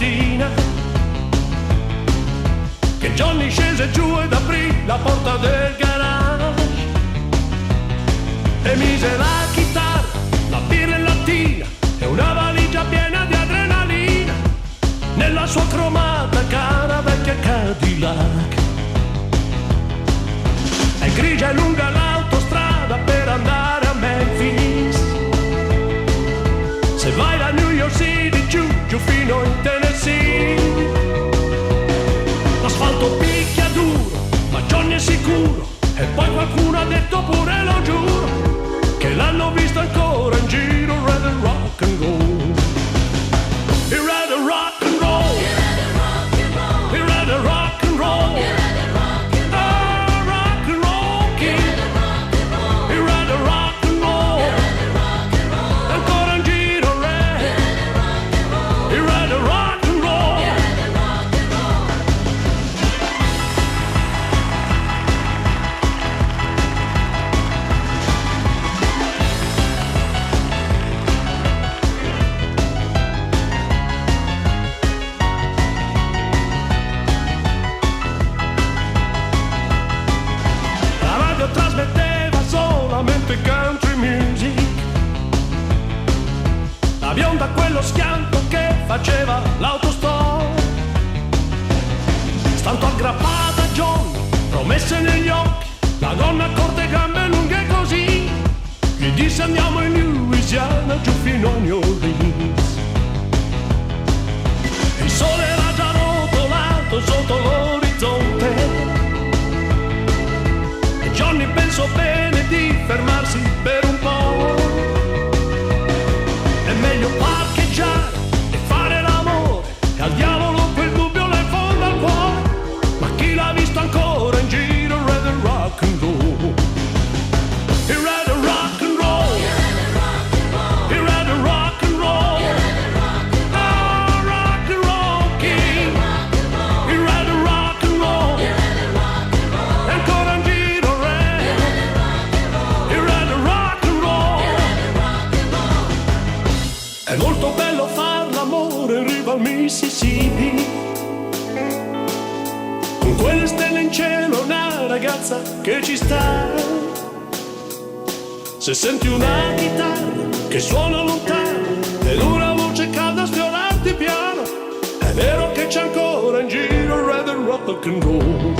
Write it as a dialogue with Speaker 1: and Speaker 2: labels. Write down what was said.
Speaker 1: mattina che Johnny scese giù ed aprì la porta del garage e mise la chitarra, la birra in lattina e una valigia piena di adrenalina nella sua cromata cara vecchia Cadillac. È grigia e lunga l'autostrada per andare a Memphis. Se vai da New York City giù fino in Tennessee, l'asfalto picchia duro, ma Johnny è sicuro. E poi qualcuno ha detto pure, lo giuro, che l'hanno visto ancora in giro. Rather rock and roll, he rather rock and roll, he rather rock and roll, oh rock and roll king, he rather rock and roll, ancora in giro re, he rather rock and roll. Trasmetteva solamente country music. La bionda quello schianto che faceva l'autostop, stanto aggrappata a Johnny, promesse negli occhi, la donna corta e gambe lunghe così, gli disse andiamo in Louisiana giù fino a New Orleans. Il sole era già rotolato sotto l'orizzonte, Johnny pensò bene di fermarsi per un po'. È meglio parcheggiare e fare l'amore, che al diavolo quel dubbio le fonda al cuore. Ma chi l'ha visto ancora in giro? Rather rock and roll, he rather rock and roll, he rather rock and roll, oh rock and roll king, he rather rock and roll, ancora in giro. È molto bello far l'amore in riva al Mississippi, con quelle stelle in cielo, una ragazza che ci sta. Se senti una chitarra che suona lontano ed una voce calda sfiorarti piano, è vero che c'è ancora in giro rather rock and roll.